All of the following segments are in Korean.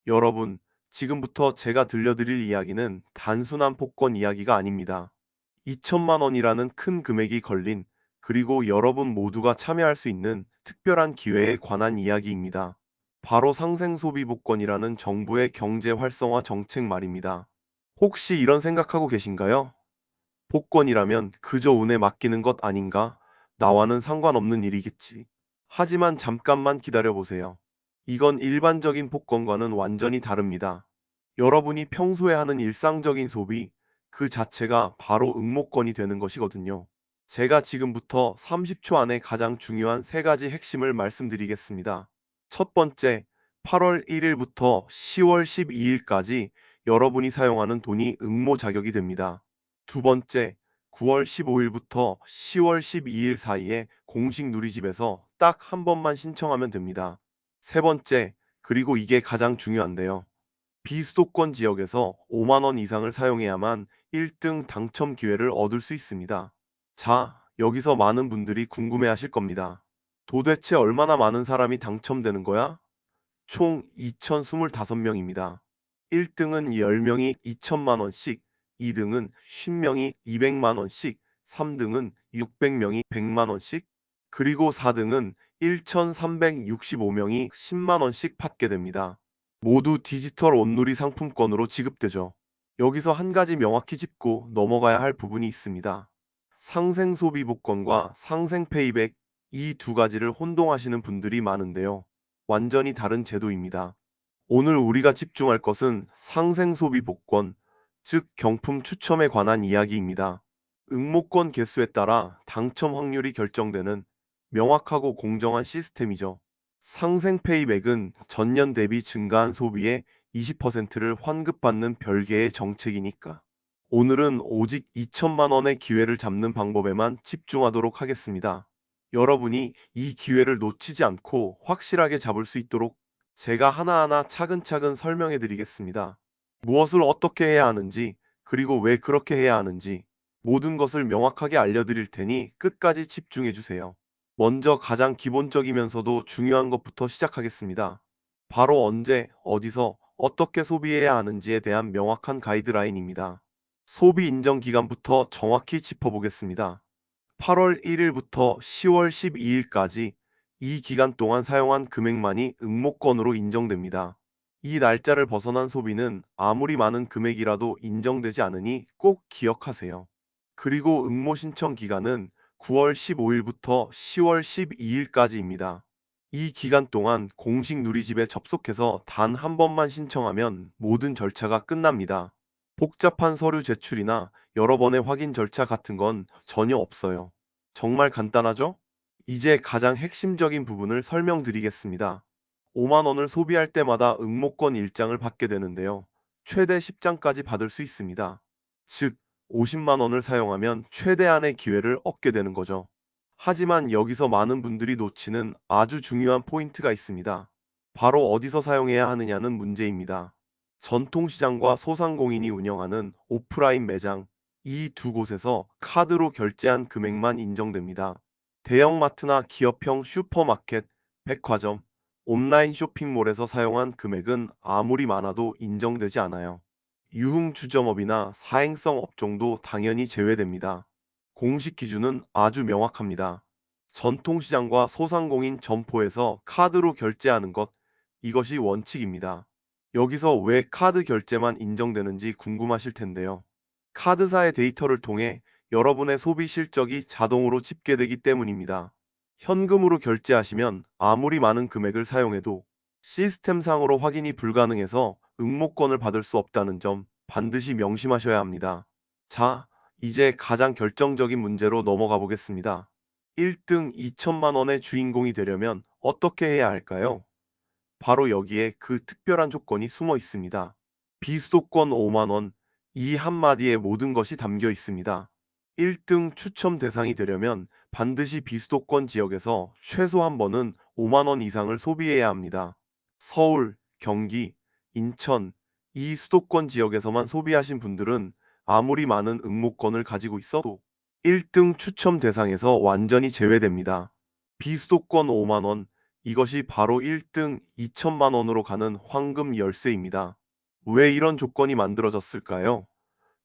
여러분, 지금부터 제가 들려드릴 이야기는 단순한 복권 이야기가 아닙니다. 2천만 원이라는 큰 금액이 걸린 그리고 여러분 모두가 참여할 수 있는 특별한 기회에 관한 이야기입니다. 바로 상생소비복권이라는 정부의 경제 활성화 정책 말입니다. 혹시 이런 생각하고 계신가요? 복권이라면 그저 운에 맡기는 것 아닌가? 나와는 상관없는 일이겠지. 하지만 잠깐만 기다려보세요. 이건 일반적인 복권과는 완전히 다릅니다. 여러분이 평소에 하는 일상적인 소비, 그 자체가 바로 응모권이 되는 것이거든요. 제가 지금부터 30초 안에 가장 중요한 세 가지 핵심을 말씀드리겠습니다. 첫 번째, 8월 1일부터 10월 12일까지 여러분이 사용하는 돈이 응모 자격이 됩니다. 두 번째, 9월 15일부터 10월 12일 사이에 공식 누리집에서 딱 한 번만 신청하면 됩니다. 세 번째, 그리고 이게 가장 중요한데요. 비수도권 지역에서 5만 원 이상을 사용해야만 1등 당첨 기회를 얻을 수 있습니다. 자, 여기서 많은 분들이 궁금해하실 겁니다. 도대체 얼마나 많은 사람이 당첨되는 거야? 총 2,025명입니다. 1등은 10명이 2천만 원씩, 2등은 50명이 200만 원씩, 3등은 600명이 100만 원씩, 그리고 4등은 1,365명이 10만 원씩 받게 됩니다. 모두 디지털 온누리 상품권으로 지급되죠. 여기서 한 가지 명확히 짚고 넘어가야 할 부분이 있습니다. 상생소비복권과 상생페이백, 이 두 가지를 혼동하시는 분들이 많은데요. 완전히 다른 제도입니다. 오늘 우리가 집중할 것은 상생소비복권, 즉 경품 추첨에 관한 이야기입니다. 응모권 개수에 따라 당첨 확률이 결정되는 명확하고 공정한 시스템이죠. 상생페이백은 전년 대비 증가한 소비의 20%를 환급받는 별개의 정책이니까. 오늘은 오직 2천만 원의 기회를 잡는 방법에만 집중하도록 하겠습니다. 여러분이 이 기회를 놓치지 않고 확실하게 잡을 수 있도록 제가 하나하나 차근차근 설명해 드리겠습니다. 무엇을 어떻게 해야 하는지, 그리고 왜 그렇게 해야 하는지, 모든 것을 명확하게 알려드릴 테니 끝까지 집중해 주세요. 먼저 가장 기본적이면서도 중요한 것부터 시작하겠습니다. 바로 언제, 어디서, 어떻게 소비해야 하는지에 대한 명확한 가이드라인입니다. 소비 인정 기간부터 정확히 짚어보겠습니다. 8월 1일부터 10월 12일까지 이 기간 동안 사용한 금액만이 응모권으로 인정됩니다. 이 날짜를 벗어난 소비는 아무리 많은 금액이라도 인정되지 않으니 꼭 기억하세요. 그리고 응모 신청 기간은 9월 15일부터 10월 12일까지입니다. 이 기간 동안 공식 누리집에 접속해서 단 한 번만 신청하면 모든 절차가 끝납니다. 복잡한 서류 제출이나 여러 번의 확인 절차 같은 건 전혀 없어요. 정말 간단하죠? 이제 가장 핵심적인 부분을 설명드리겠습니다. 5만 원을 소비할 때마다 응모권 1장을 받게 되는데요. 최대 10장까지 받을 수 있습니다. 즉, 50만 원을 사용하면 최대한의 기회를 얻게 되는 거죠. 하지만 여기서 많은 분들이 놓치는 아주 중요한 포인트가 있습니다. 바로 어디서 사용해야 하느냐는 문제입니다. 전통시장과 소상공인이 운영하는 오프라인 매장, 이 두 곳에서 카드로 결제한 금액만 인정됩니다. 대형마트나 기업형 슈퍼마켓, 백화점, 온라인 쇼핑몰에서 사용한 금액은 아무리 많아도 인정되지 않아요. 유흥주점업이나 사행성 업종도 당연히 제외됩니다. 공식 기준은 아주 명확합니다. 전통시장과 소상공인 점포에서 카드로 결제하는 것, 이것이 원칙입니다. 여기서 왜 카드 결제만 인정되는지 궁금하실 텐데요. 카드사의 데이터를 통해 여러분의 소비 실적이 자동으로 집계되기 때문입니다. 현금으로 결제하시면 아무리 많은 금액을 사용해도 시스템상으로 확인이 불가능해서 응모권을 받을 수 없다는 점 반드시 명심하셔야 합니다. 자, 이제 가장 결정적인 문제로 넘어가 보겠습니다. 1등 2천만 원의 주인공이 되려면 어떻게 해야 할까요? 바로 여기에 그 특별한 조건이 숨어 있습니다. 비수도권 5만 원, 이 한마디에 모든 것이 담겨 있습니다. 1등 추첨 대상이 되려면 반드시 비수도권 지역에서 최소 한 번은 5만 원 이상을 소비해야 합니다. 서울, 경기, 인천, 이 수도권 지역에서만 소비하신 분들은 아무리 많은 응모권을 가지고 있어도 1등 추첨 대상에서 완전히 제외됩니다. 비수도권 5만 원, 이것이 바로 1등 2천만 원으로 가는 황금 열쇠입니다. 왜 이런 조건이 만들어졌을까요?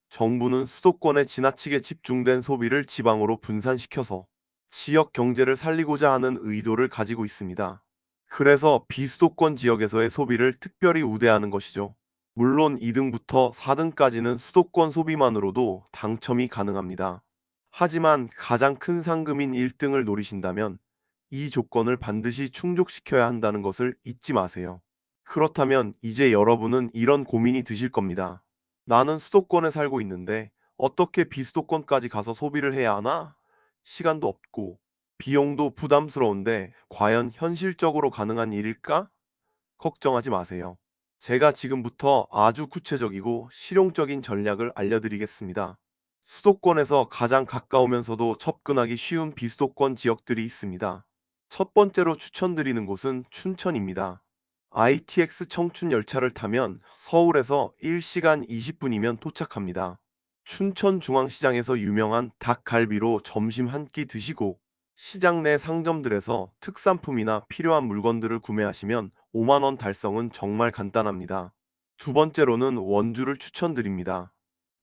정부는 수도권에 지나치게 집중된 소비를 지방으로 분산시켜서 지역 경제를 살리고자 하는 의도를 가지고 있습니다. 그래서 비수도권 지역에서의 소비를 특별히 우대하는 것이죠. 물론 2등부터 4등까지는 수도권 소비만으로도 당첨이 가능합니다. 하지만 가장 큰 상금인 1등을 노리신다면 이 조건을 반드시 충족시켜야 한다는 것을 잊지 마세요. 그렇다면 이제 여러분은 이런 고민이 드실 겁니다. 나는 수도권에 살고 있는데 어떻게 비수도권까지 가서 소비를 해야 하나? 시간도 없고 비용도 부담스러운데 과연 현실적으로 가능한 일일까? 걱정하지 마세요. 제가 지금부터 아주 구체적이고 실용적인 전략을 알려드리겠습니다. 수도권에서 가장 가까우면서도 접근하기 쉬운 비수도권 지역들이 있습니다. 첫 번째로 추천드리는 곳은 춘천입니다. ITX 청춘 열차를 타면 서울에서 1시간 20분이면 도착합니다. 춘천중앙시장에서 유명한 닭갈비로 점심 한 끼 드시고 시장 내 상점들에서 특산품이나 필요한 물건들을 구매하시면 5만 원 달성은 정말 간단합니다. 두 번째로는 원주를 추천드립니다.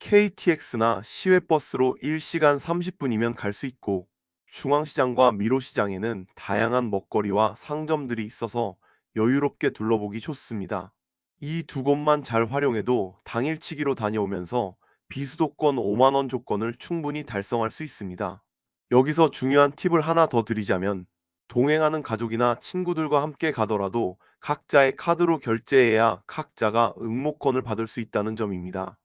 KTX나 시외버스로 1시간 30분이면 갈 수 있고 중앙시장과 미로시장에는 다양한 먹거리와 상점들이 있어서 여유롭게 둘러보기 좋습니다. 이 두 곳만 잘 활용해도 당일치기로 다녀오면서 비수도권 5만 원 조건을 충분히 달성할 수 있습니다. 여기서 중요한 팁을 하나 더 드리자면 동행하는 가족이나 친구들과 함께 가더라도 각자의 카드로 결제해야 각자가 응모권을 받을 수 있다는 점입니다.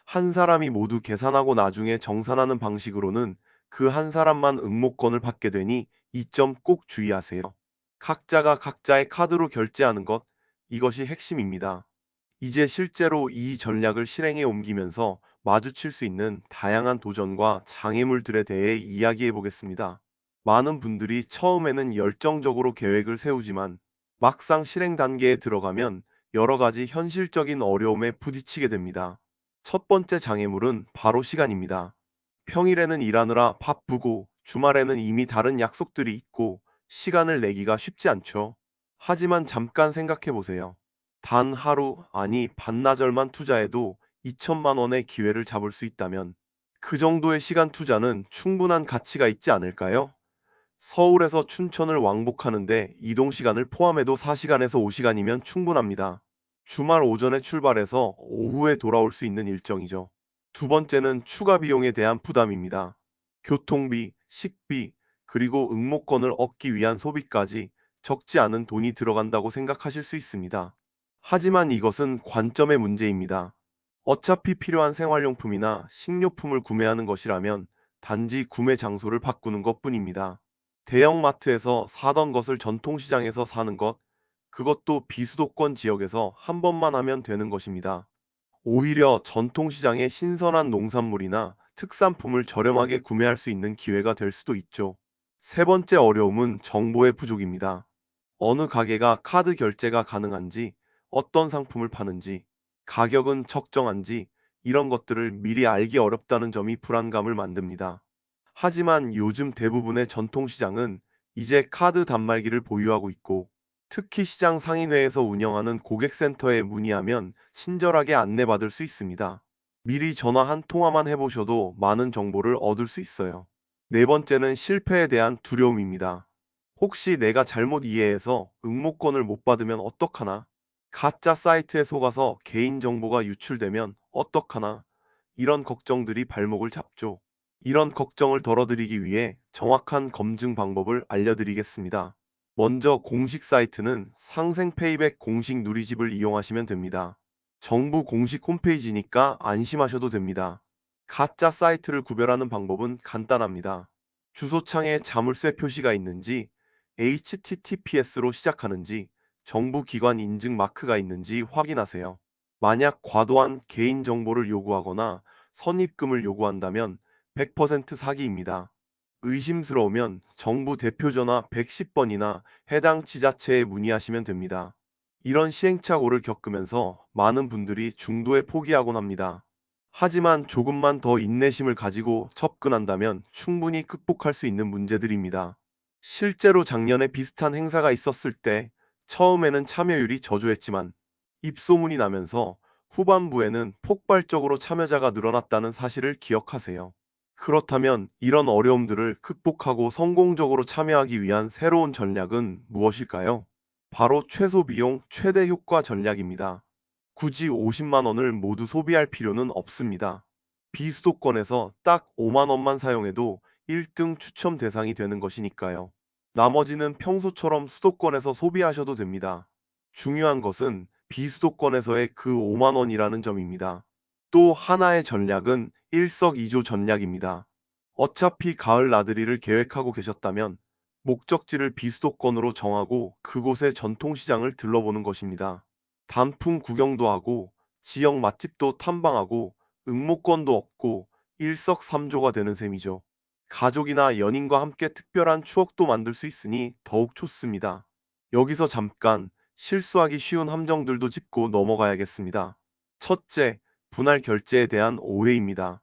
한 사람이 모두 계산하고 나중에 정산하는 방식으로는 그 한 사람만 응모권을 받게 되니 이 점 꼭 주의하세요. 각자가 각자의 카드로 결제하는 것, 이것이 핵심입니다. 이제 실제로 이 전략을 실행에 옮기면서 마주칠 수 있는 다양한 도전과 장애물들에 대해 이야기해 보겠습니다. 많은 분들이 처음에는 열정적으로 계획을 세우지만 막상 실행 단계에 들어가면 여러 가지 현실적인 어려움에 부딪히게 됩니다. 첫 번째 장애물은 바로 시간입니다. 평일에는 일하느라 바쁘고 주말에는 이미 다른 약속들이 있고 시간을 내기가 쉽지 않죠. 하지만 잠깐 생각해 보세요. 단 하루, 아니 반나절만 투자해도 2천만 원의 기회를 잡을 수 있다면 그 정도의 시간 투자는 충분한 가치가 있지 않을까요? 서울에서 춘천을 왕복하는데 이동 시간을 포함해도 4시간에서 5시간이면 충분합니다. 주말 오전에 출발해서 오후에 돌아올 수 있는 일정이죠. 두 번째는 추가 비용에 대한 부담입니다. 교통비, 식비, 그리고 응모권을 얻기 위한 소비까지 적지 않은 돈이 들어간다고 생각하실 수 있습니다. 하지만 이것은 관점의 문제입니다. 어차피 필요한 생활용품이나 식료품을 구매하는 것이라면 단지 구매 장소를 바꾸는 것뿐입니다. 대형마트에서 사던 것을 전통시장에서 사는 것, 그것도 비수도권 지역에서 한 번만 하면 되는 것입니다. 오히려 전통시장의 신선한 농산물이나 특산품을 저렴하게 구매할 수 있는 기회가 될 수도 있죠. 세 번째 어려움은 정보의 부족입니다. 어느 가게가 카드 결제가 가능한지, 어떤 상품을 파는지, 가격은 적정한지, 이런 것들을 미리 알기 어렵다는 점이 불안감을 만듭니다. 하지만 요즘 대부분의 전통시장은 이제 카드 단말기를 보유하고 있고 특히 시장 상인회에서 운영하는 고객센터에 문의하면 친절하게 안내받을 수 있습니다. 미리 전화 한 통화만 해보셔도 많은 정보를 얻을 수 있어요. 네 번째는 실패에 대한 두려움입니다. 혹시 내가 잘못 이해해서 응모권을 못 받으면 어떡하나? 가짜 사이트에 속아서 개인정보가 유출되면 어떡하나? 이런 걱정들이 발목을 잡죠. 이런 걱정을 덜어드리기 위해 정확한 검증 방법을 알려드리겠습니다. 먼저 공식 사이트는 상생페이백 공식 누리집을 이용하시면 됩니다. 정부 공식 홈페이지니까 안심하셔도 됩니다. 가짜 사이트를 구별하는 방법은 간단합니다. 주소창에 자물쇠 표시가 있는지, HTTPS로 시작하는지, 정부 기관 인증 마크가 있는지 확인하세요. 만약 과도한 개인정보를 요구하거나 선입금을 요구한다면 100% 사기입니다. 의심스러우면 정부 대표전화 110번이나 해당 지자체에 문의하시면 됩니다. 이런 시행착오를 겪으면서 많은 분들이 중도에 포기하곤 합니다. 하지만 조금만 더 인내심을 가지고 접근한다면 충분히 극복할 수 있는 문제들입니다. 실제로 작년에 비슷한 행사가 있었을 때 처음에는 참여율이 저조했지만 입소문이 나면서 후반부에는 폭발적으로 참여자가 늘어났다는 사실을 기억하세요. 그렇다면 이런 어려움들을 극복하고 성공적으로 참여하기 위한 새로운 전략은 무엇일까요? 바로 최소 비용, 최대 효과 전략입니다. 굳이 50만 원을 모두 소비할 필요는 없습니다. 비수도권에서 딱 5만 원만 사용해도 1등 추첨 대상이 되는 것이니까요. 나머지는 평소처럼 수도권에서 소비하셔도 됩니다. 중요한 것은 비수도권에서의 그 5만 원이라는 점입니다. 또 하나의 전략은 일석이조 전략입니다. 어차피 가을 나들이를 계획하고 계셨다면 목적지를 비수도권으로 정하고 그곳의 전통시장을 들러보는 것입니다. 단풍 구경도 하고 지역 맛집도 탐방하고 응모권도 얻고 일석삼조가 되는 셈이죠. 가족이나 연인과 함께 특별한 추억도 만들 수 있으니 더욱 좋습니다. 여기서 잠깐 실수하기 쉬운 함정들도 짚고 넘어가야겠습니다. 첫째, 분할 결제에 대한 오해입니다.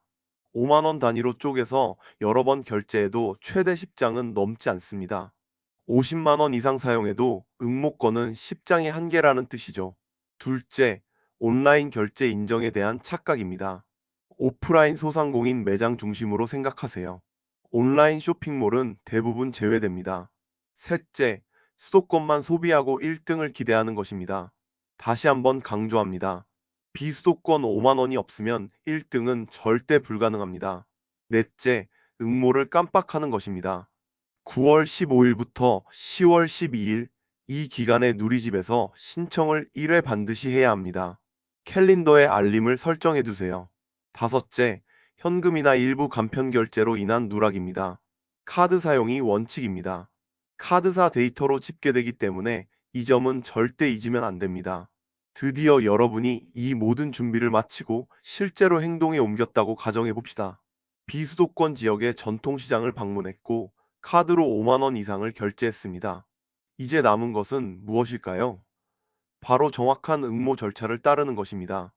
5만 원 단위로 쪼개서 여러 번 결제해도 최대 10장은 넘지 않습니다. 50만 원 이상 사용해도 응모권은 10장의 한계라는 뜻이죠. 둘째, 온라인 결제 인정에 대한 착각입니다. 오프라인 소상공인 매장 중심으로 생각하세요. 온라인 쇼핑몰은 대부분 제외됩니다. 셋째, 수도권만 소비하고 1등을 기대하는 것입니다. 다시 한번 강조합니다. 비수도권 5만 원이 없으면 1등은 절대 불가능합니다. 넷째, 응모를 깜빡하는 것입니다. 9월 15일부터 10월 12일 이 기간에 누리집에서 신청을 1회 반드시 해야 합니다. 캘린더에 알림을 설정해 두세요. 다섯째, 현금이나 일부 간편 결제로 인한 누락입니다. 카드 사용이 원칙입니다. 카드사 데이터로 집계되기 때문에 이 점은 절대 잊으면 안 됩니다. 드디어 여러분이 이 모든 준비를 마치고 실제로 행동에 옮겼다고 가정해 봅시다. 비수도권 지역의 전통시장을 방문했고 카드로 5만 원 이상을 결제했습니다. 이제 남은 것은 무엇일까요? 바로 정확한 응모 절차를 따르는 것입니다.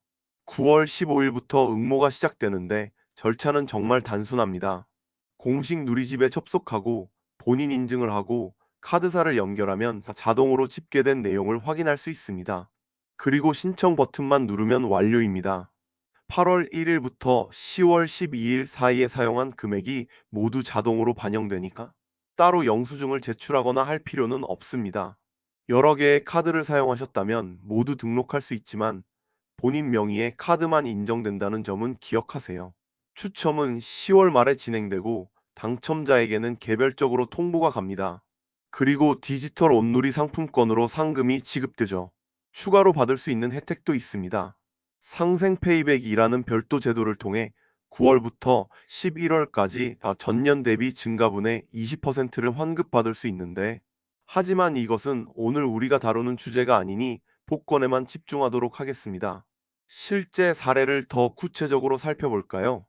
9월 15일부터 응모가 시작되는데 절차는 정말 단순합니다. 공식 누리집에 접속하고 본인 인증을 하고 카드사를 연결하면 자동으로 집계된 내용을 확인할 수 있습니다. 그리고 신청 버튼만 누르면 완료입니다. 8월 1일부터 10월 12일 사이에 사용한 금액이 모두 자동으로 반영되니까 따로 영수증을 제출하거나 할 필요는 없습니다. 여러 개의 카드를 사용하셨다면 모두 등록할 수 있지만 본인 명의의 카드만 인정된다는 점은 기억하세요. 추첨은 10월 말에 진행되고 당첨자에게는 개별적으로 통보가 갑니다. 그리고 디지털 온누리 상품권으로 상금이 지급되죠. 추가로 받을 수 있는 혜택도 있습니다. 상생 페이백이라는 별도 제도를 통해 9월부터 11월까지 전년 대비 증가분의 20%를 환급받을 수 있는데, 하지만 이것은 오늘 우리가 다루는 주제가 아니니 복권에만 집중하도록 하겠습니다. 실제 사례를 더 구체적으로 살펴볼까요?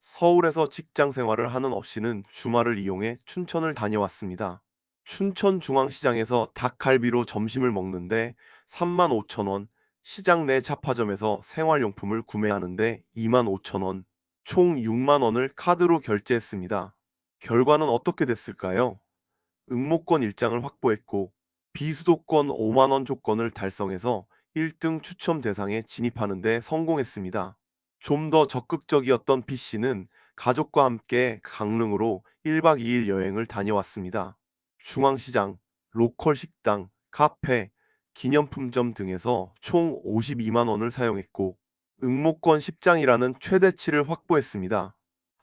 서울에서 직장 생활을 하는 업 씨는 주말을 이용해 춘천을 다녀왔습니다. 춘천 중앙시장에서 닭갈비로 점심을 먹는데 3만 5천 원, 시장 내 잡화점에서 생활용품을 구매하는데 2만 5천 원, 총 6만 원을 카드로 결제했습니다. 결과는 어떻게 됐을까요? 응모권 일장을 확보했고 비수도권 5만 원 조건을 달성해서 1등 추첨 대상에 진입하는 데 성공했습니다. 좀 더 적극적이었던 B씨는 가족과 함께 강릉으로 1박 2일 여행을 다녀왔습니다. 중앙시장, 로컬 식당, 카페, 기념품점 등에서 총 52만 원을 사용했고 응모권 10장이라는 최대치를 확보했습니다.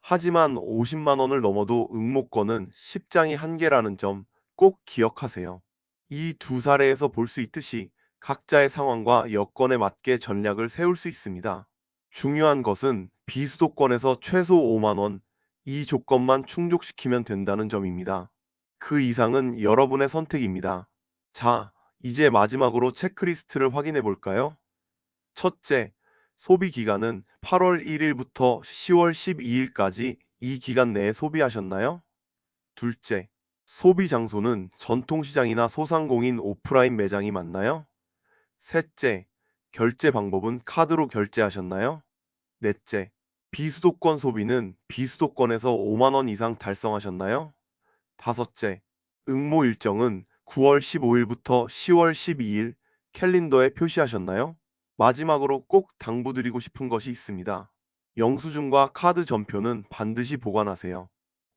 하지만 50만 원을 넘어도 응모권은 10장이 한계라는 점 꼭 기억하세요. 이 두 사례에서 볼 수 있듯이 각자의 상황과 여건에 맞게 전략을 세울 수 있습니다. 중요한 것은 비수도권에서 최소 5만 원, 이 조건만 충족시키면 된다는 점입니다. 그 이상은 여러분의 선택입니다. 자, 이제 마지막으로 체크리스트를 확인해 볼까요? 첫째, 소비 기간은 8월 1일부터 10월 12일까지 이 기간 내에 소비하셨나요? 둘째, 소비 장소는 전통시장이나 소상공인 오프라인 매장이 맞나요? 셋째, 결제 방법은 카드로 결제하셨나요? 넷째, 비수도권 소비는 비수도권에서 5만 원 이상 달성하셨나요? 다섯째, 응모 일정은 9월 15일부터 10월 12일 캘린더에 표시하셨나요? 마지막으로 꼭 당부드리고 싶은 것이 있습니다. 영수증과 카드 전표는 반드시 보관하세요.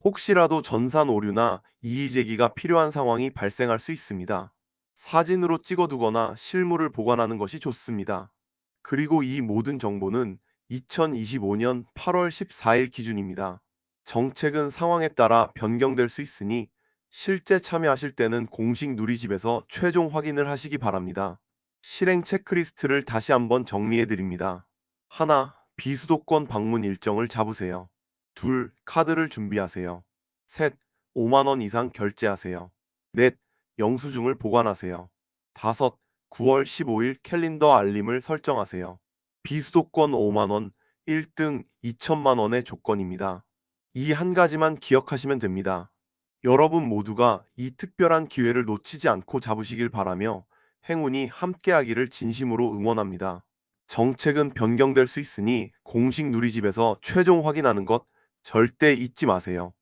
혹시라도 전산 오류나 이의 제기가 필요한 상황이 발생할 수 있습니다. 사진으로 찍어두거나 실물을 보관하는 것이 좋습니다. 그리고 이 모든 정보는 2025년 8월 14일 기준입니다. 정책은 상황에 따라 변경될 수 있으니 실제 참여하실 때는 공식 누리집에서 최종 확인을 하시기 바랍니다. 실행 체크리스트를 다시 한번 정리해 드립니다. 하나, 비수도권 방문 일정을 잡으세요. 둘, 카드를 준비하세요. 셋, 5만 원 이상 결제하세요. 넷, 영수증을 보관하세요. 다섯, 9월 15일 캘린더 알림을 설정하세요. 비수도권 5만 원, 1등 2천만 원의 조건입니다. 이 한 가지만 기억하시면 됩니다. 여러분 모두가 이 특별한 기회를 놓치지 않고 잡으시길 바라며 행운이 함께하기를 진심으로 응원합니다. 정책은 변경될 수 있으니 공식 누리집에서 최종 확인하는 것 절대 잊지 마세요.